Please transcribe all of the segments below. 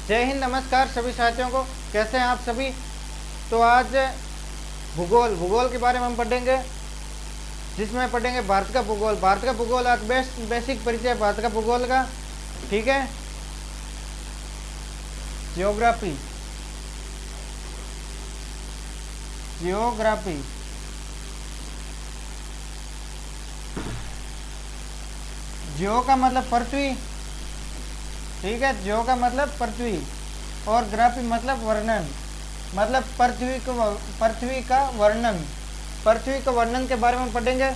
जय हिंद, नमस्कार सभी साथियों को। कैसे हैं आप सभी। तो आज भूगोल के बारे में हम पढ़ेंगे, जिसमें पढ़ेंगे भारत का भूगोल आज बेसिक परिचय भारत का भूगोल का। ठीक है। जियोग्राफी जियो का मतलब पृथ्वी। ठीक है, जियो का मतलब पृथ्वी और ग्राफी मतलब वर्णन, मतलब पृथ्वी का वर्णन। पृथ्वी का वर्णन के बारे में पढ़ेंगे।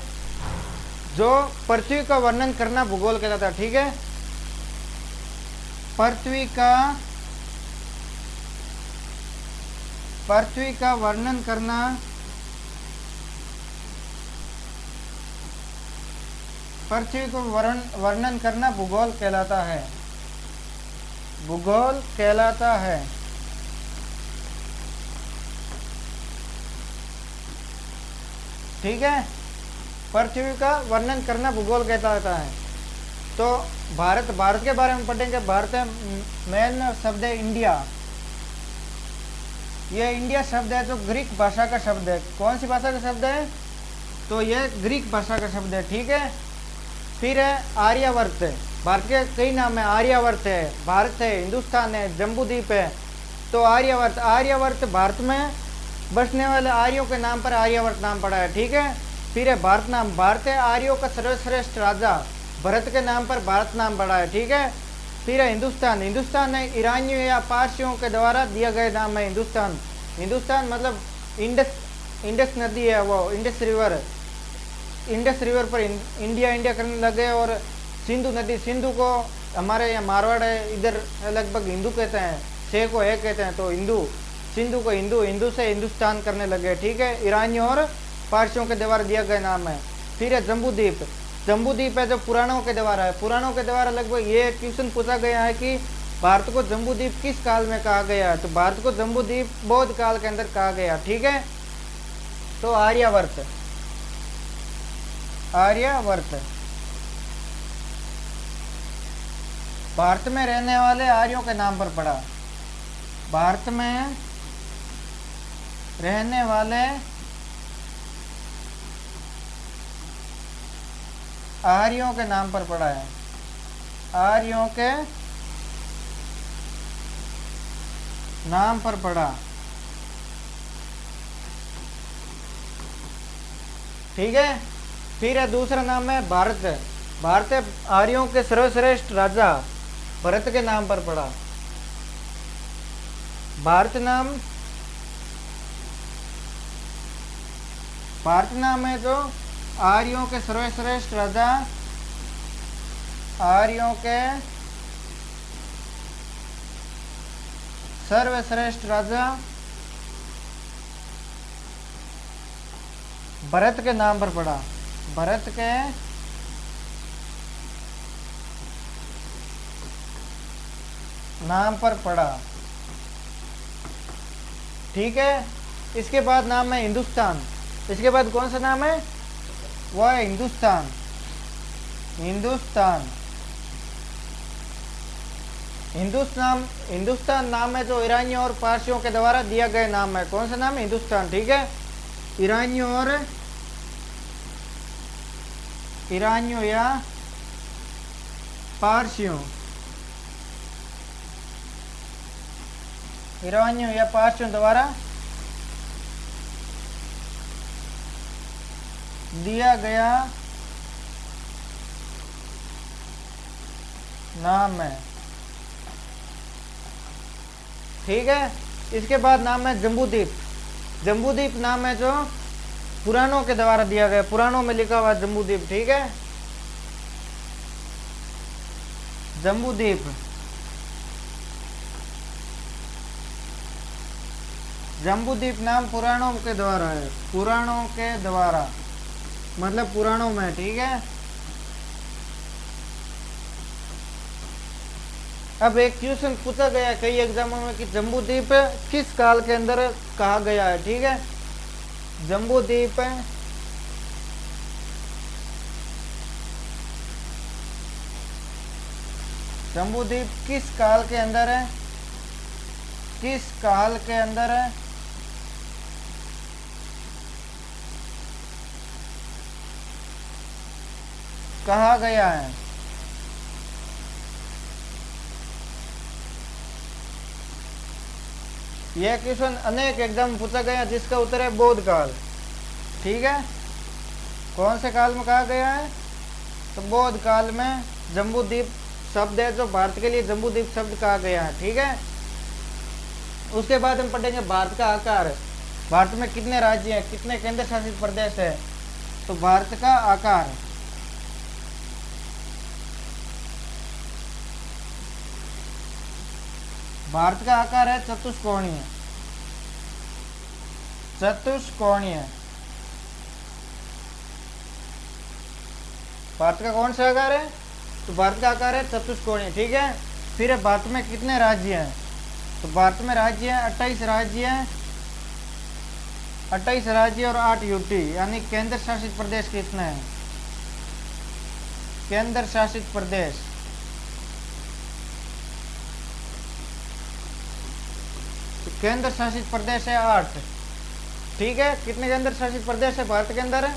जो पृथ्वी का वर्णन करना भूगोल कहलाता है। ठीक है, पृथ्वी का वर्णन करना पृथ्वी को वर्णन करना भूगोल कहलाता है। भूगोल कहलाता है। ठीक है, पृथ्वी का वर्णन करना भूगोल कहलाता है। तो भारत के बारे में पढ़ेंगे। भारत मेन शब्द है इंडिया। यह इंडिया शब्द है जो ग्रीक भाषा का शब्द है। कौन सी भाषा का शब्द है? तो यह ग्रीक भाषा का शब्द है। ठीक है, फिर है आर्यावर्त। भारत के कई नाम है। आर्यावर्त है, भारत है, हिंदुस्तान है, जम्बूद्वीप है। तो आर्यावर्त भारत में बसने वाले आर्यों के नाम पर आर्यावर्त नाम पड़ा है। ठीक है, फिर है भारत है आर्यों का सर्वश्रेष्ठ राजा भरत के नाम पर भारत नाम पड़ा है। ठीक है, फिर है हिंदुस्तान है ईरानियों या पारसियों के द्वारा दिया गया नाम है हिंदुस्तान मतलब इंडस नदी है, वो इंडस रिवर पर इंडिया करने लगे। और सिंधु नदी, सिंधु को हमारे यहाँ मारवाड़ है, इधर लगभग हिंदू कहते हैं, से को है कहते हैं। तो सिंधु को हिंदू से हिंदुस्तान करने लगे। ठीक है, ईरानियों और पारसियों के द्वारा दिया गया नाम है। फिर है जम्बूद्वीप है जो पुराणों के द्वारा लगभग ये क्वेश्चन पूछा गया है कि भारत को जम्बूद्वीप किस काल में कहा गया है। तो भारत को जम्बूद्वीप बौद्ध काल के अंदर कहा गया। ठीक है, तो आर्यावर्त भारत में रहने वाले आर्यों के नाम पर पड़ा। भारत में रहने वाले आर्यों के नाम पर पड़ा है। आर्यों के नाम पर पड़ा। ठीक है, फिर है दूसरा नाम है भारत आर्यों के सर्वश्रेष्ठ राजा भरत के नाम पर पड़ा। भारत नाम है जो आर्यों के सर्वश्रेष्ठ राजा भरत के नाम पर पड़ा। भरत के नाम पर पड़ा। ठीक है, इसके बाद नाम है हिंदुस्तान। इसके बाद कौन सा नाम है? वो है हिंदुस्तान। हिंदुस्तान नाम है जो ईरानियों और पारसियों के द्वारा दिया गया नाम है। कौन सा नाम है? हिंदुस्तान। ठीक है, ईरानियों या पारसियों द्वारा दिया गया नाम है। ठीक है, इसके बाद नाम है जम्बूद्वीप नाम है जो पुराणों के द्वारा दिया गया। पुराणों में लिखा हुआ जम्बूद्वीप। ठीक है, जम्बूद्वीप नाम पुराणों के द्वारा है। पुराणों के द्वारा मतलब पुराणों में। ठीक है, अब एक क्वेश्चन पूछा गया कई एग्जामों में कि जम्बूद्वीप किस काल के अंदर कहा गया है। ठीक है, जम्बूद्वीप किस काल के अंदर है किस काल के अंदर कहा गया है? यह क्वेश्चन अनेक एग्जाम में पूछा गया, जिसका उत्तर है बौद्ध काल। ठीक है, कौन से काल में कहा गया है? तो बौद्ध काल में जम्बूद्वीप शब्द है, जो भारत के लिए जम्बूद्वीप शब्द कहा गया है। ठीक है, उसके बाद हम पढ़ेंगे भारत का आकार। भारत में कितने राज्य हैं, कितने केंद्र शासित प्रदेश है? तो भारत का आकार, भारत का आकार है चतुष्कोणीय। चतुष्कोणीय भारत का कौन सा आकार है? तो भारत का आकार है चतुष्कोणीय। ठीक है, फिर भारत में कितने राज्य हैं? तो भारत में राज्य है 28 राज्य हैं, 28 राज्य और 8 यूटी, यानी केंद्र शासित प्रदेश कितने हैं? केंद्र शासित प्रदेश, तो केंद्र शासित प्रदेश है 8। ठीक है, कितने केंद्र शासित प्रदेश है भारत के अंदर?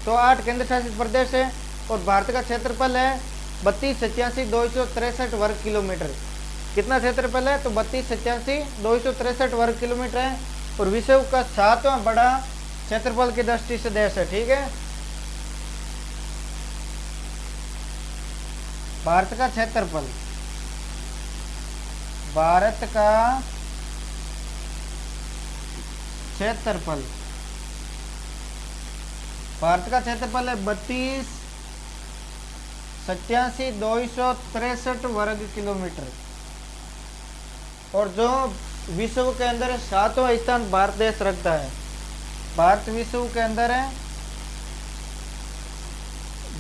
तो 8 केंद्र शासित प्रदेश है। और भारत का क्षेत्रफल है 32,87,263 वर्ग किलोमीटर। कितना क्षेत्रफल है? तो 32,87,263 वर्ग किलोमीटर है, और विश्व का 7वां बड़ा क्षेत्रफल की दृष्टि से देश है। ठीक है, भारत का क्षेत्रफल, भारत का क्षेत्रफल, भारत का क्षेत्रफल है 32,87,263 वर्ग किलोमीटर, और जो विश्व के अंदर 7वां स्थान भारत देश रखता है। भारत विश्व के अंदर है,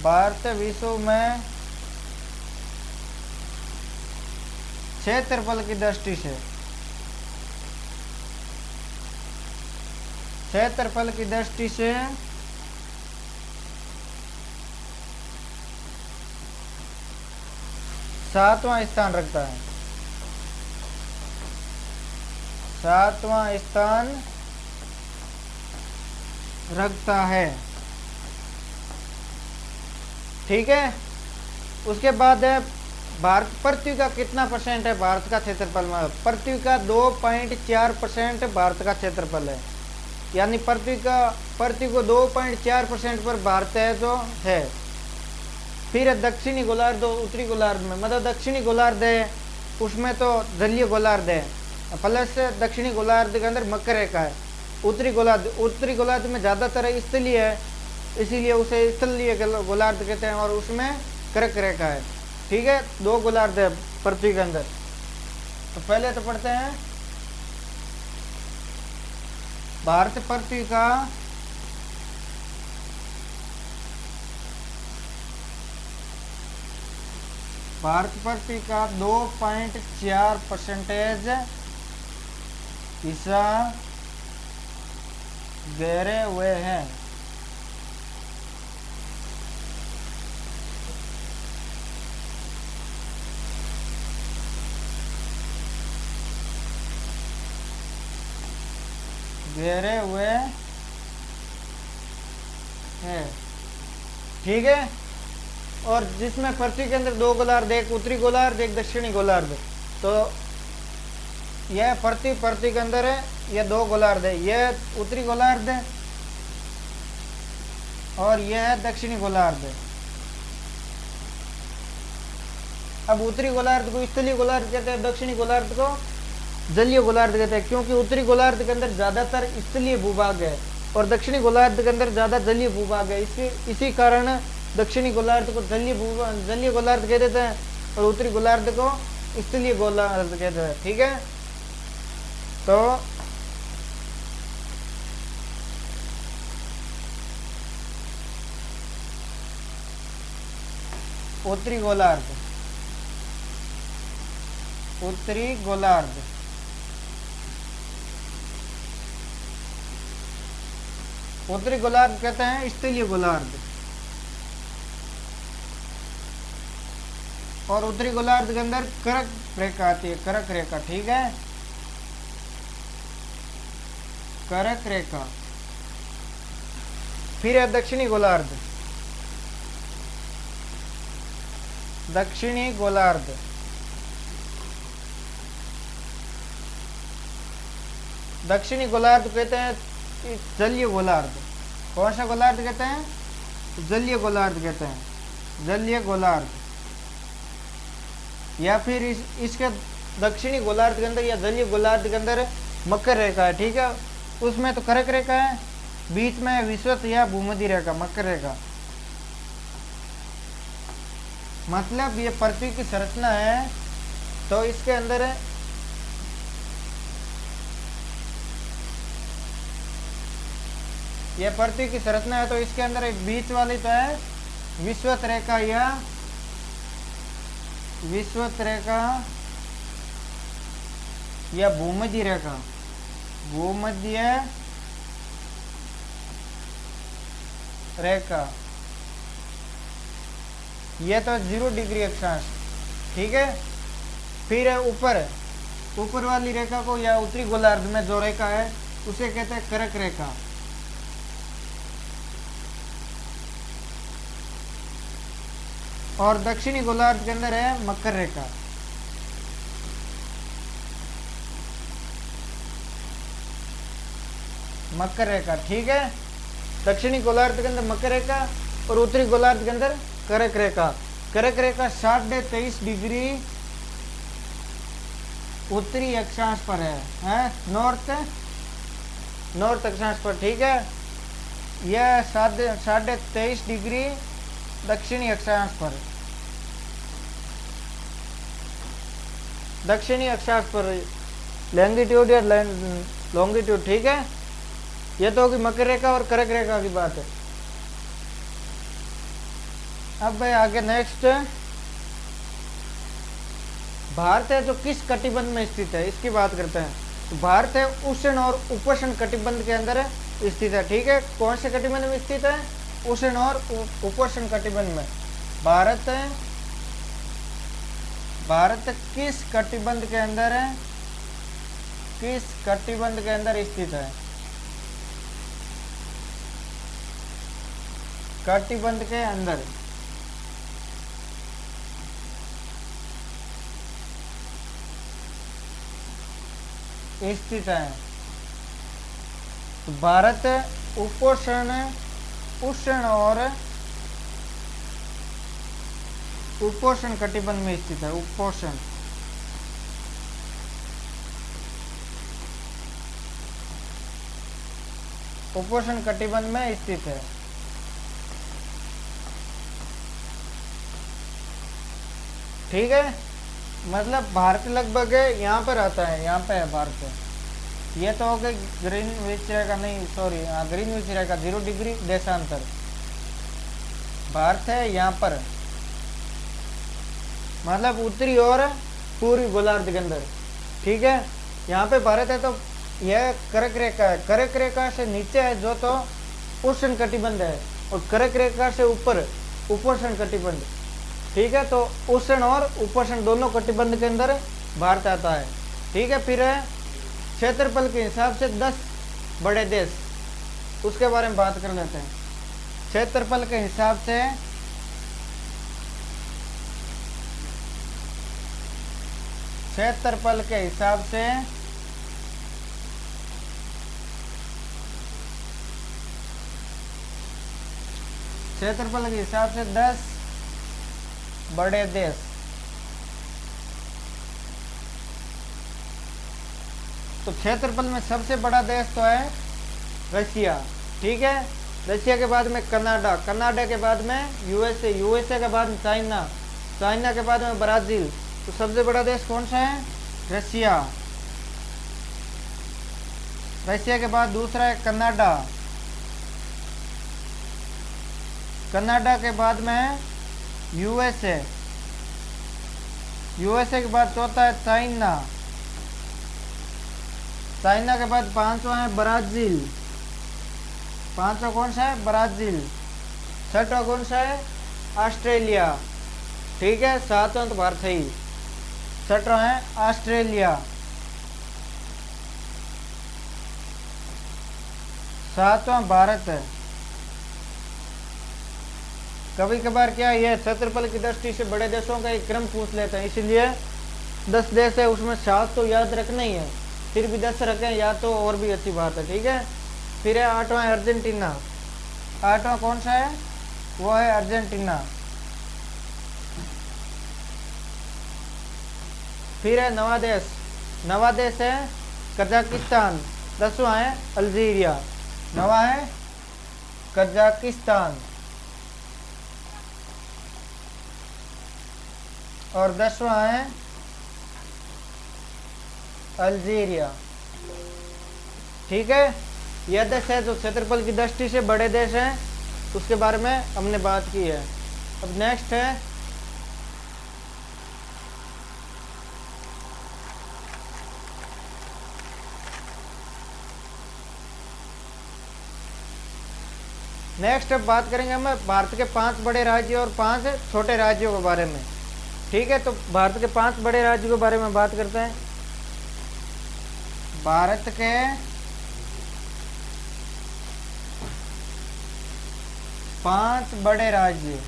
भारत विश्व में क्षेत्रफल की दृष्टि से, क्षेत्रफल की दृष्टि से 7वां स्थान रखता है। 7वां स्थान रखता है। ठीक है, उसके बाद है भारत, पृथ्वी का कितना परसेंट है भारत का क्षेत्रफल में? पृथ्वी का 2.4% भारत का क्षेत्रफल है, यानी पृथ्वी को 2.4% पर भारत है जो है। फिर है दक्षिणी गोलार्ध और उत्तरी गोलार्ध में, मतलब दक्षिणी गोलार्ध है उसमें तो जलीय गोलार्ध है, प्लस दक्षिणी गोलार्ध के अंदर मकर रेखा है। उत्तरी गोलार्ध में ज़्यादातर स्थलीय है, इसीलिए उसे स्थलीय गोलार्ध कहते हैं, और उसमें कर्क रेखा है। ठीक है, 2 गोलार्ध है पृथ्वी के अंदर। तो पहले तो पढ़ते हैं भारत पृथ्वी का भारत पृथ्वी का 2.4% हिस्सा घेरे हुए हैं। घेरे हुए हैं। ठीक है, और जिसमें पृथ्वी के अंदर 2 गोलार्ध, एक उत्तरी गोलार्ध एक दक्षिणी गोलार्ध। तो यह पृथ्वी के अंदर है, यह 2 गोलार्ध है, यह उत्तरी गोलार्ध है और यह दक्षिणी गोलार्ध है। अब उत्तरी गोलार्ध को स्थलीय गोलार्ध कहते हैं, दक्षिणी गोलार्ध को जलीय गोलार्ध कहते हैं, क्योंकि उत्तरी गोलार्ध के अंदर ज्यादातर स्थलीय भूभाग है और दक्षिणी गोलार्ध के अंदर ज्यादा जलीय भूभाग है। इसी कारण दक्षिणी गोलार्ध को जलीय गोलार्ध कह देते हैं और उत्तरी गोलार्ध को स्थलीय गोलार्ध कहते हैं। ठीक है, तो उत्तरी गोलार्ध, उत्तरी गोलार्ध, उत्तरी गोलार्ध कहते हैं स्थलीय गोलार्ध, और उत्तरी गोलार्ध के अंदर कर्क रेखा आती है, कर्क रेखा। ठीक है, कर्क रेखा। फिर है दक्षिणी गोलार्ध, दक्षिणी गोलार्ध, दक्षिणी गोलार्ध कहते हैं जलीय गोलार्ध। कौन सा गोलार्ध कहते हैं? जलीय गोलार्ध कहते हैं, जलीय गोलार्ध। या फिर इसके दक्षिणी गोलार्ध के अंदर या जलीय गोलार्ध के अंदर मकर रेखा है, ठीक है, उसमें तो कर्क रेखा है, बीच में विषुवत या भूमध्य रेखा, मकर रेखा। मतलब ये पृथ्वी की संरचना है, तो इसके अंदर ये पृथ्वी की संरचना है, तो इसके अंदर एक बीच वाली तो है विषुवत रेखा या विषुवत रेखा या भूमध्य रेखा, भूमध्य रेखा। यह तो 0 डिग्री अक्षांश, ठीक है। फिर है ऊपर वाली रेखा को या उत्तरी गोलार्ध में जो रेखा है उसे कहते हैं कर्क रेखा। और दक्षिणी गोलार्ध के अंदर है मकर रेखा। मकर रेखा, ठीक है। दक्षिणी गोलार्ध के अंदर मकर रेखा और उत्तरी गोलार्ध के अंदर कर्क रेखा। कर्क रेखा 23.5 डिग्री उत्तरी अक्षांश पर है, नॉर्थ अक्षांश पर, ठीक है। यह 23.5 डिग्री दक्षिणी अक्षांश पर, दक्षिणी अक्षांश पर लैंगिट्यूड या लॉन्गिट्यूड, ठीक है। यह तो होगी मकर रेखा और कर्क रेखा की बात है। अब भाई आगे नेक्स्ट, भारत है जो किस कटिबंध में स्थित है इसकी बात करते हैं। तो भारत है उष्ण और उपोष्ण कटिबंध के अंदर स्थित है, ठीक है। कौन से कटिबंध में स्थित है? उष्ण और उपोष्ण कटिबंध में। भारत किस कटिबंध के अंदर है? किस कटिबंध के अंदर स्थित है? कटिबंध के अंदर स्थित है। तो भारत उपोष्ण, उष्ण और उपोष्ण कटिबंध में स्थित है। उपोष्ण, उपोष्ण कटिबंध में स्थित है। ठीक है, मतलब भारत लगभग यहाँ पर आता है, यहाँ पे है भारत। ये तो हो गई ग्रीनविच रेखा, नहीं सॉरी, ग्रीनविच रेखा 0 डिग्री देशांतर। भारत है यहाँ पर, मतलब उत्तरी और पूर्वी गोलार्ध के अंदर, ठीक है। यहाँ पे भारत है, तो यह कर्क रेखा है। कर्क रेखा से नीचे है जो तो उष्ण कटिबंध है, और कर्क रेखा से ऊपर उपोष्ण कटिबंध, ठीक है। तो उष्ण और उपोष्ण दोनों कटिबंध के अंदर भारत आता है, ठीक है। फिर है क्षेत्रफल के हिसाब से 10 बड़े देश, उसके बारे में बात कर लेते हैं। क्षेत्रफल के हिसाब से क्षेत्रफल के हिसाब से क्षेत्रफल के हिसाब से 10 बड़े देश। तो क्षेत्रफल में सबसे बड़ा देश तो है रशिया, ठीक है। रशिया के बाद में कनाडा, कनाडा के बाद में यूएसए, यूएसए के बाद में चाइना, चाइना के बाद में ब्राजील। तो सबसे बड़ा देश कौन सा है? रशिया। रशिया के बाद दूसरा है कनाडा, कनाडा के बाद में है यूएसए, यूएसए के बाद चौथा है चाइना, चाइना के बाद पांचवा है ब्राजील, पांचवा कौन सा है? ब्राजील। छठवा कौन सा है? ऑस्ट्रेलिया, ठीक है। सातवां तो भारत ही, छठवा है ऑस्ट्रेलिया। सातवां भारत है। कभी कभार क्या ये क्षेत्रफल की दृष्टि से बड़े देशों का एक क्रम पूछ लेते हैं, इसलिए 10 देश है उसमें 7 तो याद रखना ही है, फिर भी 10 रखें या तो और भी अच्छी बात है, ठीक है। फिर है 8वां अर्जेंटीना। 8वां कौन सा है? वो है अर्जेंटीना। फिर है नवा देश है कजाकिस्तान। 10वां है अल्जीरिया। नवा है कजाकिस्तान। और 10वां है अल्जीरिया, ठीक है। यह देश है जो क्षेत्रफल की दृष्टि से बड़े देश हैं, उसके बारे में हमने बात की है। अब नेक्स्ट है अब बात करेंगे हम भारत के 5 बड़े राज्य और 5 छोटे राज्यों के बारे में, ठीक है। तो भारत के 5 बड़े राज्यों के बारे में बात करते हैं। भारत के 5 बड़े राज्य,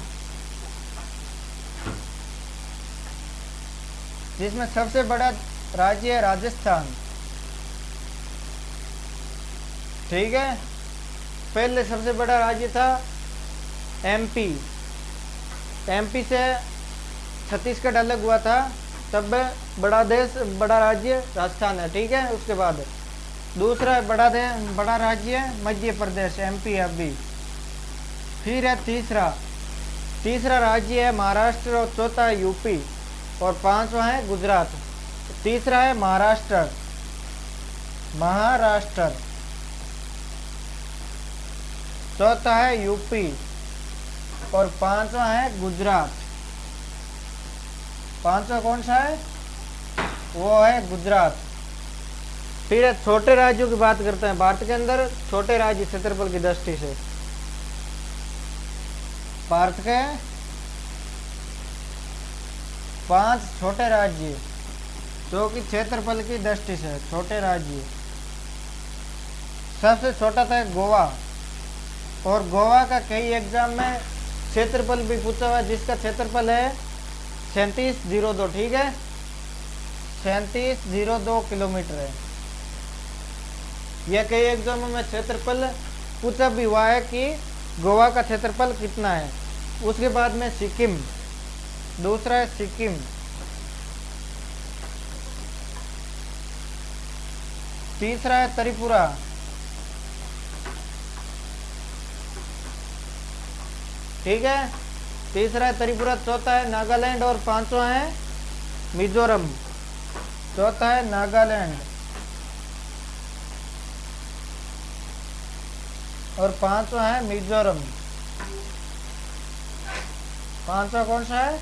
जिसमें सबसे बड़ा राज्य है राजस्थान, ठीक है। पहले सबसे बड़ा राज्य था एमपी से छत्तीसगढ़ अलग हुआ था, तब बड़ा राज्य राजस्थान है, ठीक है। उसके बाद दूसरा बड़ा राज्य मध्य प्रदेश एमपी अभी। फिर है तीसरा राज्य है महाराष्ट्र और चौथा है यूपी और 5वां है गुजरात। तीसरा है महाराष्ट्र, चौथा है यूपी और 5वां है गुजरात। 5वां कौन सा है? वो है गुजरात। फिर छोटे राज्यों की बात करते हैं। भारत के अंदर छोटे राज्य क्षेत्रफल की दृष्टि से, भारत के 5 छोटे राज्य जो कि क्षेत्रफल की दृष्टि से छोटे राज्य। सबसे छोटा था गोवा, और गोवा का कई एग्जाम में क्षेत्रफल भी पूछा हुआ, जिसका क्षेत्रफल है 3702, ठीक है। 3702 किलोमीटर है। यह कई एग्जामों में क्षेत्रफल पूछा भी हुआ है कि गोवा का क्षेत्रफल कितना है। उसके बाद में सिक्किम, दूसरा है सिक्किम। तीसरा है त्रिपुरा, ठीक है। तीसरा है त्रिपुरा, चौथा है नागालैंड और 5वां है मिजोरम। चौथा है नागालैंड और 5वां है मिजोरम। 5वां कौन सा है?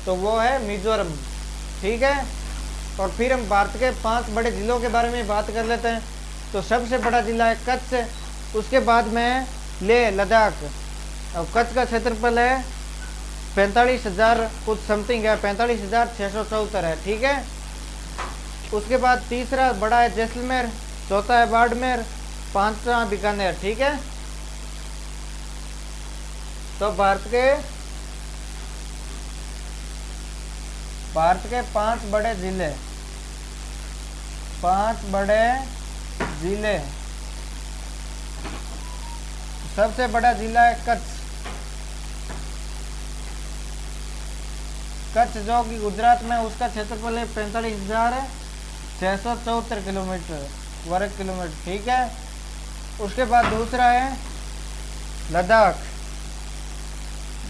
तो वो है मिजोरम, ठीक है। और फिर हम भारत के 5 बड़े जिलों के बारे में बात कर लेते हैं। तो सबसे बड़ा जिला है कच्छ, उसके बाद में लेह लद्दाख। अब कच्छ का क्षेत्रफल है 45,000 कुछ समथिंग है, 45,674 है, ठीक है। उसके बाद तीसरा बड़ा है जैसलमेर, चौथा है बाड़मेर, 5वां बीकानेर, ठीक है। तो भारत के 5 बड़े जिले, 5 बड़े जिले। सबसे बड़ा जिला है कच्छ, जो कि गुजरात में, उसका क्षेत्रफल है 45,674 किलोमीटर वर्ग किलोमीटर, ठीक है। उसके बाद दूसरा है लद्दाख,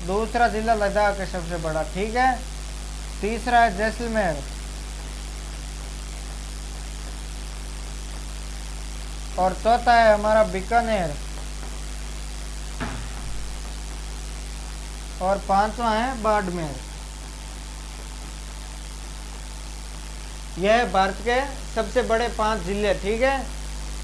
दूसरा जिला लद्दाख है सबसे बड़ा, ठीक है। तीसरा है जैसलमेर और चौथा है हमारा बीकानेर और 5वां है बाड़मेर। यह है भारत के सबसे बड़े 5 जिले, ठीक है।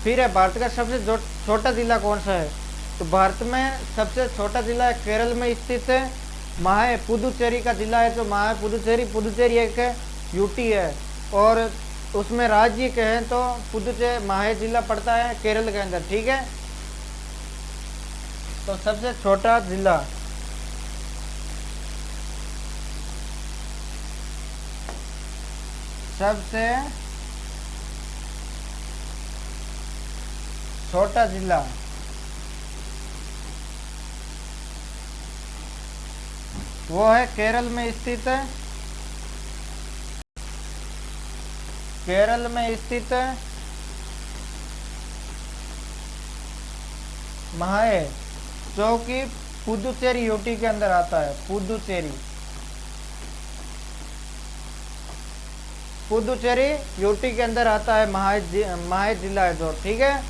फिर है भारत का सबसे छोटा जिला कौन सा है? तो भारत में सबसे छोटा जिला है केरल में स्थित है महाए पुदुचेरी का जिला है, जो महाए पुदुचेरी एक यूटी है और उसमें राज्य कहें तो पुदुचेरी महाए जिला पड़ता है केरल के अंदर, ठीक है। तो सबसे छोटा जिला, सबसे छोटा जिला वो है केरल में स्थित है, केरल में स्थित महाए, जो कि पुदुचेरी यूटी के अंदर आता है। पुदुचेरी, पुदुचेरी यूटी के अंदर आता है। महाए जिला है जो, ठीक है।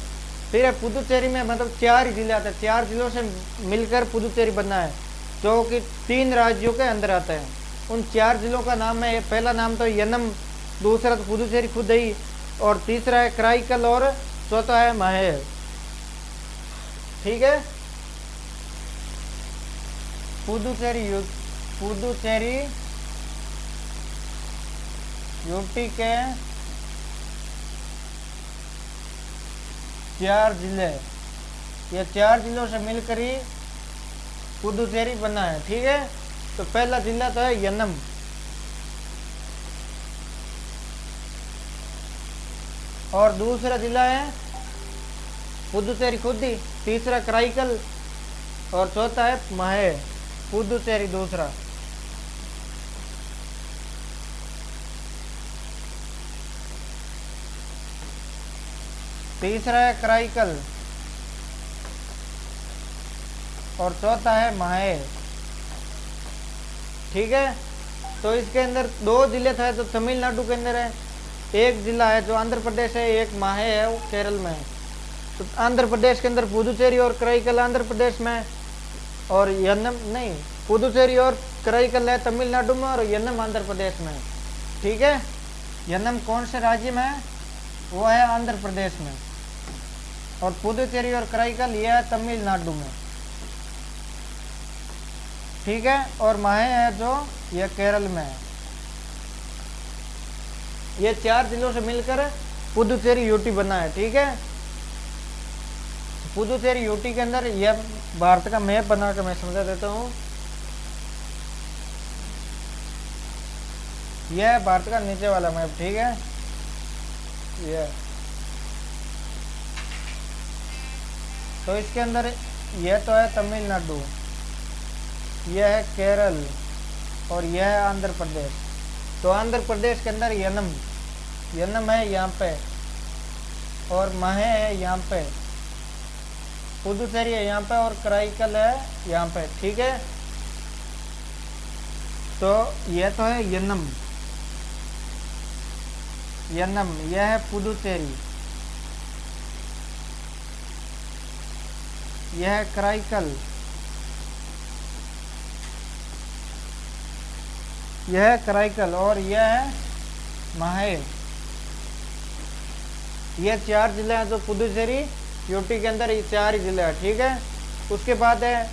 फिर पुदुचेरी में मतलब 4 जिले आते हैं, 4 जिलों से मिलकर पुदुचेरी बना है, जो कि 3 राज्यों के अंदर आता है। उन 4 जिलों का नाम है, पहला नाम तो यनम, दूसरा तो पुदुचेरी खुद ही, और तीसरा है कराईकल, और चौथा है माहे, ठीक है। पुदुचेरी यूटी के 4 जिले, ये 4 जिलों से मिलकर ही पुदुचेरी बना है, ठीक है। तो पहला जिला तो है यनम, और दूसरा जिला है पुदुचेरी खुद ही, तीसरा कराईकल, और चौथा है माहे, पुदुचेरी दूसरा। तीसरा है कराईकल और चौथा है माहे, ठीक है। तो इसके अंदर 2 जिले थे, तो तमिलनाडु के अंदर है, एक जिला है जो आंध्र प्रदेश है, एक माहे है वो केरल में है। तो आंध्र प्रदेश के अंदर पुदुचेरी और कराईकल आंध्र प्रदेश में, और यन्नम नहीं, पुदुचेरी और कराईकल है तमिलनाडु में, और यन्नम आंध्र प्रदेश में, ठीक है। यन्नम कौन से राज्य में है? वो है आंध्र प्रदेश में, और पुदुचेरी और कराईकल ये है तमिलनाडु में, ठीक है। और माहे है जो ये केरल में है। ये 4 जिलों से मिलकर पुदुचेरी यूटी बना है, ठीक है। पुदुचेरी यूटी के अंदर यह भारत का मैप बना कर मैं समझा देता हूँ। यह भारत का नीचे वाला मैप, ठीक है। तो इसके अंदर यह तो है तमिलनाडु, यह है केरल, और यह है आंध्र प्रदेश। तो आंध्र प्रदेश के अंदर यनम है यहाँ पे, और माहे है यहाँ पे, पुदुचेरी है यहाँ पे, और कराईकल है यहाँ पे, ठीक है। तो यह तो है यनम, यह है पुदुचेरी, यह है कराईकल, यह है कराईकल, और यह है माहे। ये 4 जिले हैं जो पुदुचेरी यूटी के अंदर, ये 4 जिले हैं, ठीक है। उसके बाद है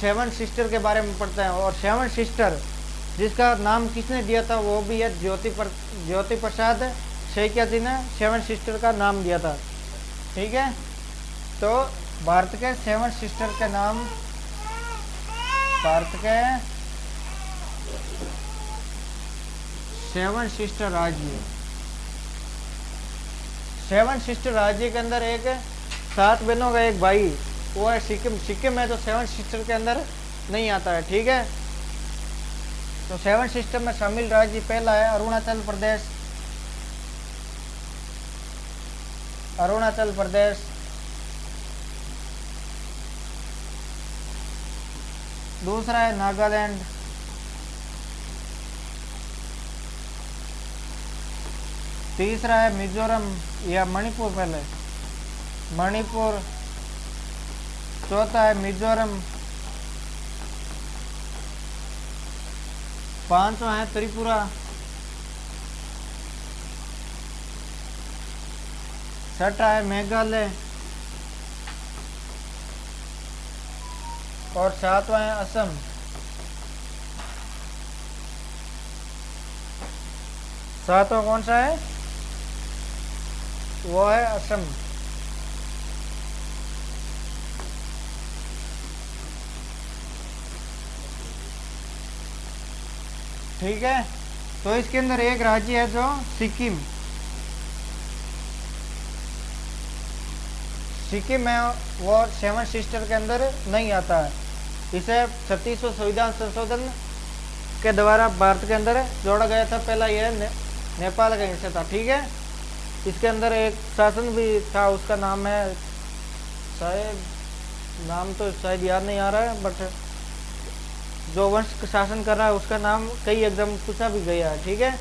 7 सिस्टर के बारे में पढ़ते हैं। और 7 सिस्टर जिसका नाम किसने दिया था वो भी है ज्योति प्रसाद सैकिया जी ने 7 सिस्टर का नाम दिया था, ठीक है। तो भारत के 7 सिस्टर के नाम, भारत के 7 सिस्टर राज्य, 7 सिस्टर राज्य के अंदर एक 7 बहनों का एक भाई, वो है सिक्किम। सिक्किम है तो 7 सिस्टर के अंदर नहीं आता है, ठीक है। तो 7 सिस्टर में शामिल राज्य पहला है अरुणाचल प्रदेश, अरुणाचल प्रदेश। दूसरा है नागालैंड, तीसरा है मिजोरम या मणिपुर, पहले मणिपुर, चौथा है मिजोरम, पांचवा है त्रिपुरा, छठा है मेघालय, और 7वां है असम। सातवां कौन सा है? वो है असम। ठीक है। तो इसके अंदर एक राज्य है जो सिक्किम, सिक्किम है वो सेवन सिस्टर के अंदर नहीं आता है। इसे 36वां संविधान संशोधन के द्वारा भारत के अंदर जोड़ा गया था। पहला यह नेपाल का हिस्सा था, ठीक है। इसके अंदर एक शासन भी था, उसका नाम है शायद, नाम तो शायद याद नहीं आ रहा है, बट जो वंश शासन कर रहा है उसका नाम कई एग्जाम पूछा भी गया है, ठीक है।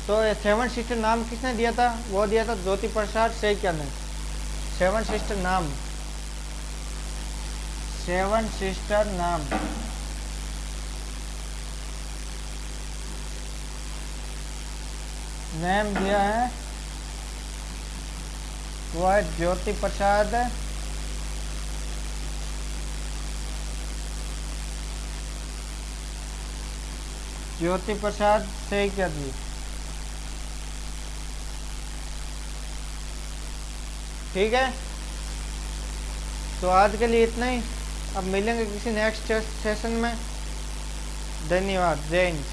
तो सेवन सिस्टर नाम किसने दिया था? वो दिया था ज्योति प्रसाद सैकिया ने। सेवन सिस्टर नाम, सेवन सिस्टर नाम नेम दिया है वो है ज्योति प्रसाद सैकिया जी, ठीक है। तो आज के लिए इतना ही, अब मिलेंगे किसी नेक्स्ट सेशन में। धन्यवाद, जय हिंद।